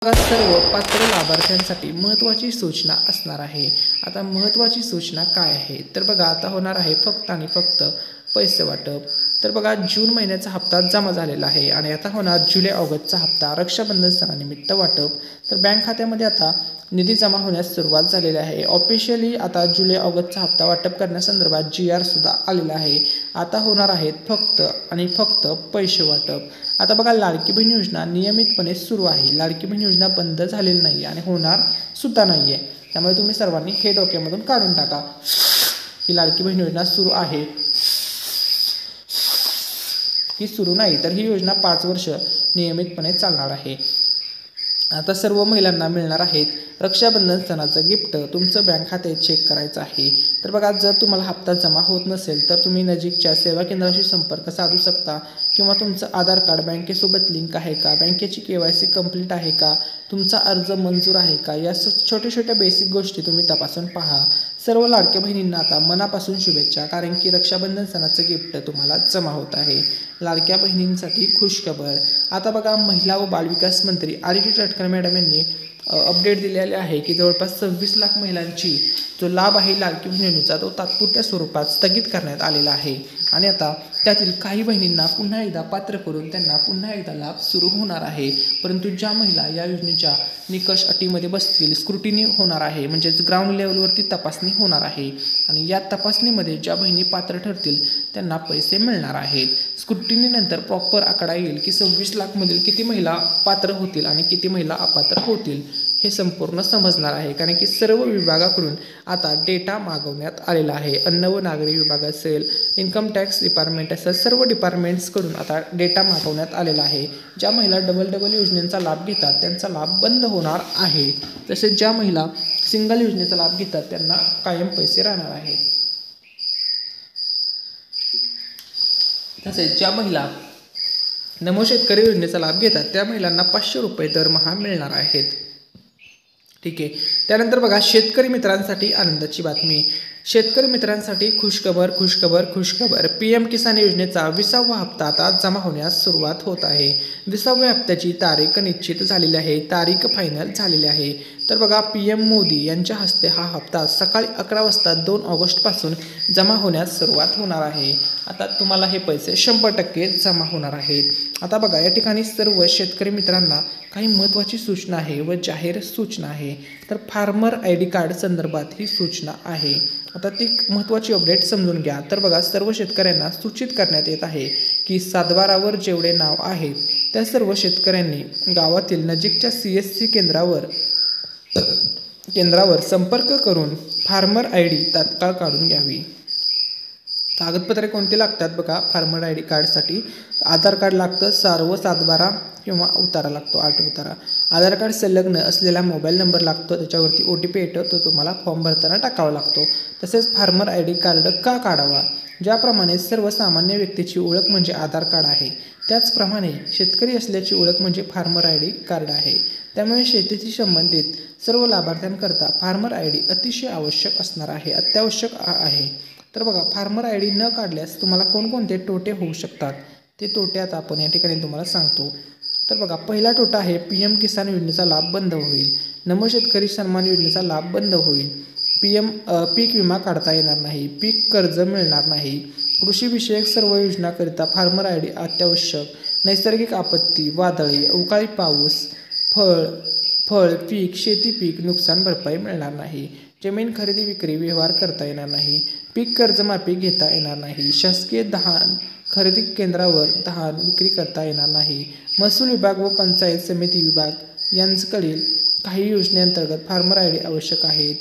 सर्व पात्र लाभार्थ्यांसाठी महत्त्वाची सूचना असणार आहे। आता महत्त्वाची सूचना काय आहे तर बघा, आता होणार आहे फक्त आणि फक्त पैसे वाटप। तर बघा, जून महिन्याचा हप्ता जमा झालेला आहे आणि आता होणार जुलै ऑगस्टचा हप्ता रक्षाबंधन सणानिमित्त वाटप। तर बँक खात्यामध्ये आता निधी जमा होण्यास सुरुवात झालेली आहे। ऑफिशियली आता जुलै ऑगस्टचा हप्ता वाटप करण्यासंदर्भात GR सुद्धा आलेला आहे। आता होणार आहेत फक्त आणि फक्त पैसे वाटप। आता बघा, लाडकी बहीण योजना नियमितपणे सुरू आहे। लाडकी बहीण योजना बंद झालेली नाही आणि होणार सुद्धा नाही आहे। त्यामुळे तुम्ही सर्वांनी हे डोक्यामधून काढून टाका की लाडकी बहीण योजना सुरू आहे, ही सुरू नाही, तर ही योजना 5 वर्ष नियमितपणे चालणार आहे। आता सर्व महिलांना मिळणार आहेत रक्षाबंधन सणाचं गिफ्ट। तुमचं बँक खाते चेक करायचं आहे। तर बघा, जर तुम्हाला हप्ता जमा होत नसेल तर तुम्ही नजीकच्या सेवा केंद्राशी संपर्क साधू शकता किंवा तुमचं आधार कार्ड बँकेसोबत लिंक आहे का, बँकेची KYC कंप्लीट आहे का, तुमचा अर्ज मंजूर आहे का, या छोट्या छोट्या बेसिक गोष्टी तुम्ही तपासून पहा। सर्व लाडक्या बहिणींना आता मनापासून शुभेच्छा, कारण की रक्षाबंधन सणाचं गिफ्ट तुम्हाला जमा होत आहे। लाडक्या बहिणींसाठी खुशखबर। आता बघा, महिला व बालविकास मंत्री आदिती तटकरे मॅडम यांनी अपडेट दिलेले आहे की जवळपास 26 लाख महिलांची जो लाभ आहे लाडकी बहीण योजनेचा तो तात्पुरत्या स्वरूपात स्थगित करण्यात आलेला आहे आणि आता त्यातील काही बहिणींना पुन्हा एकदा पात्र करून त्यांना पुन्हा एकदा लाभ सुरू होणार आहे। परंतु ज्या महिला या योजनेच्या निकष अटीमध्ये बसतील, स्क्रुटिनी होणार आहे, म्हणजेच ग्राउंड लेवलवरती तपासणी होणार आहे आणि या तपासणीमध्ये ज्या बहिणी पात्र ठरतील त्यांना पैसे मिळणार आहेत। स्क्रुटिनीनंतर प्रॉपर आकडा येईल की 26 लाखमधील किती महिला पात्र होतील आणि किती महिला अपात्र होतील हे संपूर्ण समजणार आहे, कारण की सर्व विभागाकडून आता डेटा मागवण्यात आलेला आहे। अन्न व नागरी विभाग असेल, इन्कम टॅक्स डिपार्टमेंट असेल, सर्व डिपार्टमेंट्सकडून आता डेटा मागवण्यात आलेला आहे। ज्या महिला डबल योजनेचा लाभ घेतात त्यांचा लाभ बंद होणार आहे, तसेच ज्या महिला सिंगल योजनेचा लाभ घेतात त्यांना कायम पैसे राहणार आहेत। तसेच ज्या महिला नमो शेतकरी योजनेचा लाभ घेतात त्या महिलांना 500 रुपये दरमहा मिळणार आहेत। ठीक आहे, त्यानंतर बघा, शेतकरी मित्रांसाठी आनंदाची बातमी। शेतकरी मित्रांसाठी खुशखबर खुशखबर खुशखबर। PM किसान योजनेचा 20वा हप्ता आता जमा होण्यास सुरुवात होत आहे। 20व्या हप्त्याची तारीख निश्चित झालेली आहे, तारीख फायनल झालेली आहे। तर बघा, PM मोदी यांच्या हस्ते हा हप्ता सकाळी 11 वाजता 2 ऑगस्टपासून जमा होण्यास सुरुवात होणार आहे। आता तुम्हाला हे पैसे 100% जमा होणार आहेत। आता बघा, या ठिकाणी सर्व शेतकरी मित्रांना काही महत्त्वाची सूचना आहे व जाहीर सूचना आहे। तर फार्मर ID कार्ड संदर्भात ही सूचना आहे। आता ती महत्त्वाची अपडेट समजून घ्या। तर बघा, सर्व शेतकऱ्यांना सूचित करण्यात येत आहे की सातबारावर जेवढे नाव आहेत त्या सर्व शेतकऱ्यांनी गावातील नजीकच्या CSC केंद्रावर संपर्क करून फार्मर ID तात्काळ काढून घ्यावी। कागदपत्रे कोणती लागतात बघा, फार्मर ID कार्डसाठी आधार कार्ड लागतं, सर्व सातबारा किंवा उतारा लागतो, 8 उतारा, आधार कार्ड संलग्न असलेला मोबाईल नंबर लागतो, त्याच्यावरती OTP येतो, तो तुम्हाला फॉर्म भरताना टाकावा लागतो। तसेच फार्मर ID कार्ड का काढावा, ज्याप्रमाणे सर्वसामान्य व्यक्तीची ओळख म्हणजे आधार कार्ड आहे, त्याचप्रमाणे शेतकरी असल्याची ओळख म्हणजे फार्मर ID कार्ड आहे। त्यामुळे शेतीशी संबंधित सर्व लाभार्थ्यांकरता फार्मर ID अतिशय आवश्यक असणार आहे, अत्यावश्यक आहे। तर बघा, फार्मर ID न काढल्यास तुम्हाला कोणकोणते तोटे होऊ शकतात ते तोटे आता आपण या ठिकाणी तुम्हाला सांगतो। तर बघा, पहिला तोटा आहे PM किसान योजनेचा लाभ बंद होईल, नमो शेतकरी सन्मान योजनेचा लाभ बंद होईल, पीक विमा काढता येणार नाही, पीक कर्ज मिळणार नाही, कृषी विषयक सर्व योजनाकरिता फार्मर ID अत्यावश्यक, नैसर्गिक आपत्ती, वादळे, अवकाळी पाऊस, फळ पीक, शेती पीक नुकसान भरपाई मिळणार नाही, जमीन खरेदी विक्री व्यवहार करता येणार नाही, पीक कर्जमाफी घेता येणार नाही, शासकीय धान खरेदी केंद्रावर धान विक्री करता येणार नाही, महसूल विभाग व पंचायत समिती विभाग यांच्याकडील काही योजनेअंतर्गत फार्मर ID आवश्यक आहे,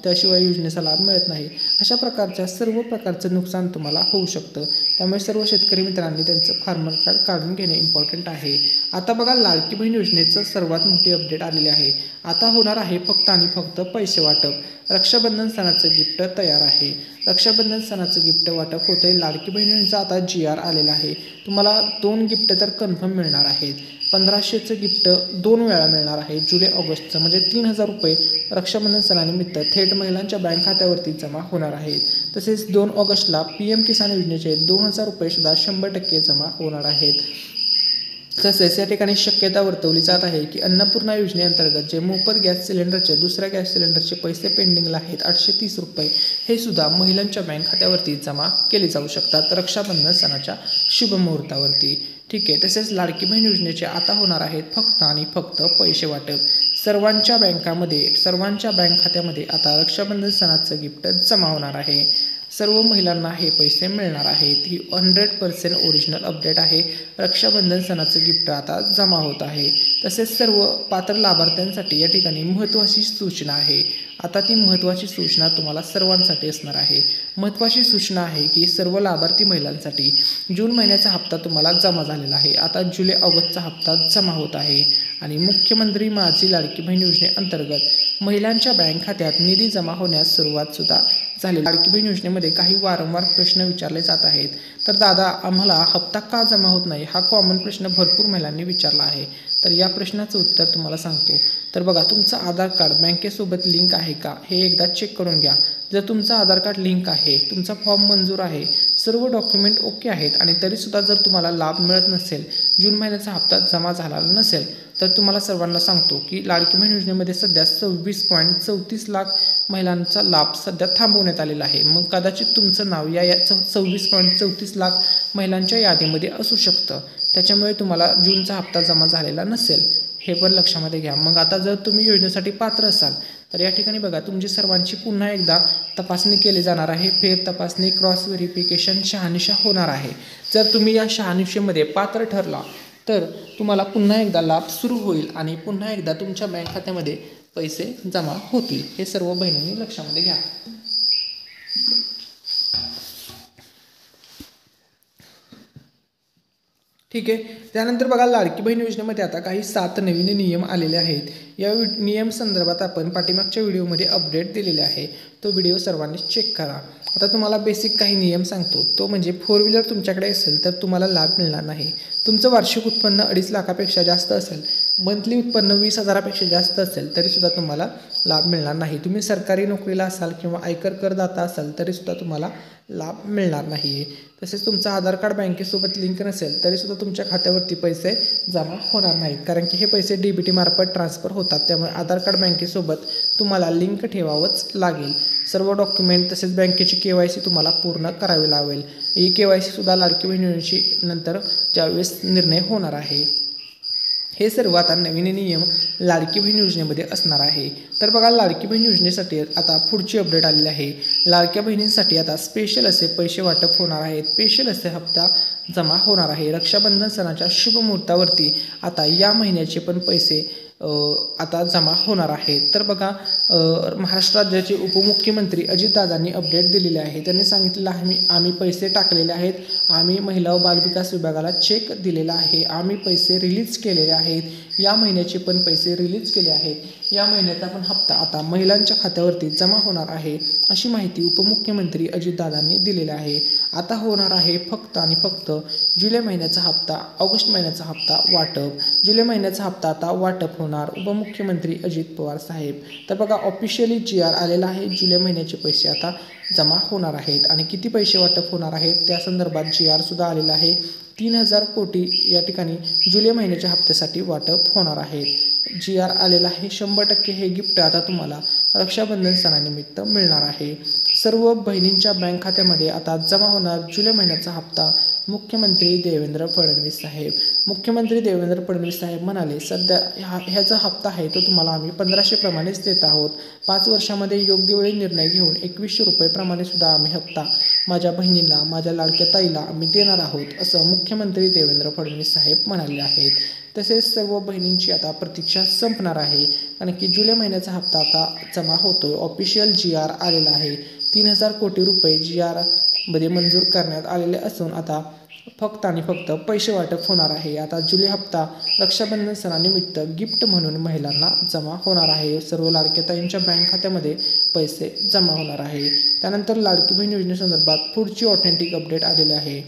त्याशिवाय योजनेचा लाभ मिळत नाही। अशा प्रकारच्या सर्व प्रकारचं नुकसान तुम्हाला होऊ शकतं, त्यामुळे सर्व शेतकरी मित्रांनी त्यांचं फार्मर कार्ड काढून घेणे इम्पॉर्टंट आहे। आता बघा, लाडकी बहीण योजनेचं सर्वात मोठी अपडेट आलेली आहे। आता होणार आहे फक्त आणि फक्त पैसे वाटप। रक्षाबंधन सणाचं गिफ्ट तयार आहे। रक्षाबंधन सणाचं गिफ्ट वाटप होतंय। लाडकी बहीण योजनेचा आता GR आलेला आहे। तुम्हाला 2 गिफ्ट तर कन्फर्म मिळणार आहेत। 1500चं गिफ्ट 2 वेळा मिळणार आहे, जुलै ऑगस्टचं, म्हणजे 3000 रुपये रक्षाबंधन सणानिमित्त थेट महिलांच्या बँक खात्यावरती जमा होणार आहेत। तसेच 2 ऑगस्टला PM किसान योजनेचे 2000 रुपये सुद्धा 100% जमा होणार आहेत। तसेच या ठिकाणी शक्यता वर्तवली जात आहे की अन्नपूर्णा योजनेअंतर्गत जे मोफत गॅस सिलेंडरचे दुसऱ्या गॅस सिलेंडरचे पैसे पेंडिंगला आहेत 830 रुपये हे सुद्धा महिलांच्या बँक खात्यावरती जमा केले जाऊ शकतात रक्षाबंधन सणाच्या शुभमुहूर्तावरती। ठीक आहे, तसेच लाडकी बहीण योजनेचे आता होणार आहेत फक्त आणि फक्त पैसे वाटप। सर्वांच्या बँक खात्यामध्ये आता रक्षाबंधन सणाचं गिफ्ट जमा होणार आहे। सर्व महिलांना हे पैसे मिळणार आहेत। ही 100% ओरिजिनल अपडेट आहे। रक्षाबंधन सणाचं गिफ्ट आता जमा होत आहे। तसेच सर्व पात्र लाभार्थ्यांसाठी या ठिकाणी महत्त्वाची सूचना आहे। आता ती महत्त्वाची सूचना तुम्हाला सर्वांसाठी असणार आहे। महत्त्वाची सूचना आहे की सर्व लाभार्थी महिलांसाठी जून महिन्याचा हप्ता तुम्हाला जमा झालेला आहे। आता जुलै ऑगस्टचा हप्ता जमा होत आहे आणि मुख्यमंत्री माझी लाडकी बहीण योजनेअंतर्गत महिलांच्या बँक खात्यात निधी जमा होण्यास सुरुवात सुद्धा झाली। लाडकी बहीण योजनेमध्ये काही वारंवार प्रश्न विचारले जात आहेत, तर दादा आम्हाला हप्ता का जमा होत नाही हा कॉमन प्रश्न भरपूर महिलांनी विचारला आहे। तर या प्रश्नाचं उत्तर तुम्हाला सांगतो। तर बघा, तुमचं आधार कार्ड बँकेसोबत लिंक आहे का हे एकदा चेक करून घ्या। जर तुमचं आधार कार्ड लिंक आहे, तुमचा फॉर्म मंजूर आहे, सर्व डॉक्युमेंट ओके आहेत आणि तरीसुद्धा जर तुम्हाला लाभ मिळत नसेल, जून महिन्याचा हप्ता जमा झाला नसेल, तर तुम्हाला सर्वांना सांगतो की लाडकी बहीण योजनेमध्ये सध्या 26.34 लाख महिलांचा लाभ सध्या थांबवण्यात आलेला आहे। मग कदाचित तुमचं नाव या 26.34 लाख महिलांच्या यादीमध्ये असू शकतं, त्याच्यामुळे तुम्हाला जूनचा हप्ता जमा झालेला नसेल, हे पण लक्षामध्ये घ्या। मग आता जर तुम्ही योजनेसाठी पात्र असाल तर या ठिकाणी बघा, तुमची सर्वांची पुन्हा एकदा तपासणी केली जाणार आहे। फेर तपासणी क्रॉस व्हेरिफिकेशन शहानिशा होणार आहे। जर तुम्ही या शहानिशेमध्ये पात्र ठरला तर तुम्हाला पुन्हा एकदा लाभ सुरू होईल आणि पुन्हा एकदा तुमच्या बँक खात्यामध्ये पैसे जमा होतील। हे सर्व बहिणींनी लक्षामध्ये घ्या। ठीक आहे, त्यानंतर बघा, लाडकी बहीण योजनेमध्ये आता काही 7 नवीन नियम आलेले आहेत। या नियम संदर्भात आपण पाठीमागच्या व्हिडिओमध्ये अपडेट दिलेले आहे, तो व्हिडिओ सर्वांनी चेक करा। आता तुम्हाला बेसिक काही नियम सांगतो, तो म्हणजे 4 व्हीलर तुमच्याकडे असेल तर तुम्हाला लाभ मिळणार नाही। तुमचं वार्षिक उत्पन्न 2.5 लाखापेक्षा जास्त असेल, मंथली उत्पन्न 20,000पेक्षा जास्त असेल तरीसुद्धा तुम्हाला लाभ मिळणार नाही। तुम्ही सरकारी नोकरीला असाल किंवा आयकर करदाता असाल तरीसुद्धा तुम्हाला लाभ मिळणार नाही। तसेच तुमचं आधार कार्ड बँकेसोबत लिंक नसेल तरीसुद्धा तुमच्या खात्यावरती पैसे जमा होणार नाहीत, कारण की हे पैसे DBT मार्फत ट्रान्सफर होतात। त्यामुळे आधार कार्ड बँकेसोबत तुम्हाला लिंक ठेवावंच लागेल। सर्व डॉक्युमेंट तसेच बँकेची KYC तुम्हाला पूर्ण करावी लागेल। ही KYC सुद्धा लाडकी बहीण योजनेची नंतर ज्यावेळेस निर्णय होणार आहे। हे सर्व आता नवीन नियम लाडकी बहीण योजनेमध्ये असणार आहे। तर बघा, लाडकी बहीण योजनेसाठी आता पुढची अपडेट आलेली आहे। लाडक्या बहिणींसाठी आता स्पेशल असे पैसे वाटप होणार आहेत, स्पेशल असे हप्ता जमा होणार आहे। रक्षाबंधन सणाच्या शुभ मुहूर्तावरती आता या महिन्याचे पण पैसे आता जमा होणार आहेत। तर बघा, महाराष्ट्र राज्याचे उपमुख्यमंत्री अजितदादांनी अपडेट दिलेले आहे। त्यांनी सांगितलेलं आहे आम्ही पैसे टाकलेले आहेत, आम्ही महिला व बालविकास विभागाला चेक दिलेला आहे, आम्ही पैसे रिलीज केलेले आहेत, या महिन्याचे पण पैसे रिलीज केले आहेत, या महिन्याचा पण हप्ता आता महिलांच्या खात्यावरती जमा होणार आहे, अशी माहिती उपमुख्यमंत्री अजितदादांनी दिलेली आहे। आता होणार आहे फक्त आणि फक्त जुलै महिन्याचा हप्ता, ऑगस्ट महिन्याचा हप्ता वाटप। जुलै महिन्याचा हप्ता आता वाटप होणार उपमुख्यमंत्री अजित पवार साहेब। तर बघा, ऑफिशियली GR आलेला आहे, जुलै महिन्याचे पैसे आता जमा होणार आहेत आणि किती पैसे वाटप होणार आहेत त्या संदर्भात GR सुद्धा आलेला आहे। 3,000 कोटी या ठिकाणी जुलै महिन्याच्या हप्त्यासाठी वाटप होणार आहे। GR आलेला आहे। 100% हे गिफ्ट आता तुम्हाला रक्षाबंधन सणानिमित्त मिळणार आहे। सर्व बहिणींच्या बँक खात्यामध्ये आता जमा होणार जुलै महिन्याचा हप्ता। मुख्यमंत्री देवेंद्र फडणवीस साहेब म्हणाले, सध्या ह्याचा हप्ता आहे तो तुम्हाला आम्ही 1500 प्रमाणेच देत आहोत। 5 वर्षामध्ये योग्य वेळी निर्णय घेऊन 2100 रुपये प्रमाणे सुद्धा आम्ही हप्ता माझ्या बहिणीला, माझ्या लाडक्या ताईला आम्ही देणार आहोत, असं मुख्यमंत्री देवेंद्र फडणवीस साहेब म्हणाले आहेत। तसेच सर्व बहिणींची आता प्रतीक्षा संपणार आहे, कारण की जुलै महिन्याचा हप्ता आता जमा होतोय। ऑफिशियल GR आलेला आहे। 3,000 कोटी रुपये GR मध्ये मंजूर करण्यात आलेले असून आता फक्त आणि फक्त पैसे वाटप होणार आहे। आता जुलै हप्ता रक्षाबंधन सणानिमित्त गिफ्ट म्हणून महिलांना जमा होणार आहे। सर्व लाडक्या ताईंच्या बँक खात्यामध्ये पैसे जमा होणार आहे। त्यानंतर लाडकी बहीण योजनेसंदर्भात पुढची ऑथेंटिक अपडेट आलेली आहे।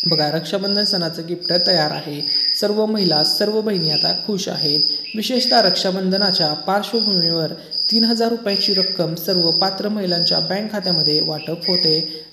बघा, रक्षाबंधन सणाचं गिफ्ट तयार आहे। सर्व महिला, सर्व बहिणी आता खुश आहेत। विशेषतः रक्षाबंधनाच्या पार्श्वभूमीवर 3,000 रुपयाची रक्कम सर्व पात्र महिलांच्या बँक खात्यामध्ये वाटप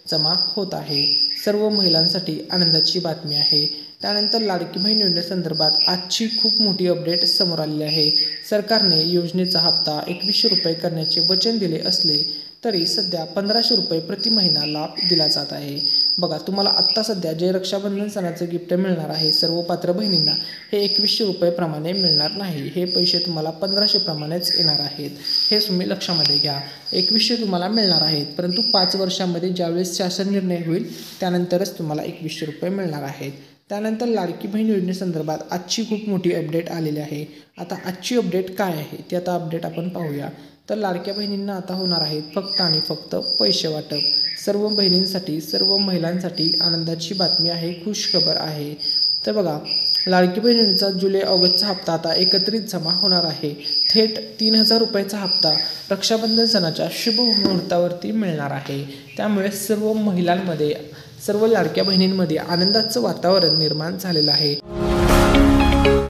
जमा होत आहे। सर्व महिलांसाठी आनंदाची बातमी आहे। त्यानंतर लाडकी बहीण योजनेसंदर्भात आजची खूप मोठी अपडेट समोर आलेली आहे। सरकारने योजनेचा हप्ता 2100 रुपये करण्याचे वचन दिले असले तरी सध्या 1500 रुपये प्रति महिना लाभ दिला जात आहे। बघा, तुम्हाला आत्ता सध्या जे रक्षाबंधन सणाचं गिफ्ट मिळणार आहे सर्व पात्र बहिणींना हे 2100 रुपये प्रमाणे मिळणार नाही। हे पैसे तुम्हाला 1500 प्रमाणेच येणार आहेत, हे तुम्ही लक्षामध्ये घ्या। 2100 तुम्हाला मिळणार आहेत, परंतु 5 वर्षांमध्ये ज्यावेळेस शासन निर्णय होईल त्यानंतरच तुम्हाला 2100 रुपये मिळणार आहेत। त्यानंतर लाडकी बहीण योजनेसंदर्भात आजची खूप मोठी अपडेट आलेली आहे। आता आजची अपडेट काय आहे ते आता अपडेट आपण पाहूया। तर लाडक्या बहिणींना आता होणार आहेत फक्त आणि फक्त पैसे वाटप। सर्व बहिणींसाठी, सर्व महिलांसाठी आनंदाची बातमी आहे, खुश खबर आहे। तर बघा, लाडकी बहिणींचा जुलै ऑगस्टचा हप्ता आता एकत्रित जमा होणार आहे। थेट 3000 रुपयाचा हप्ता रक्षाबंधन सणाच्या शुभ मुहूर्तावरती मिळणार आहे। त्यामुळे सर्व महिलांमध्ये, सर्व लाडक्या बहिणींमध्ये आनंदाचं वातावरण निर्माण झालेलं आहे।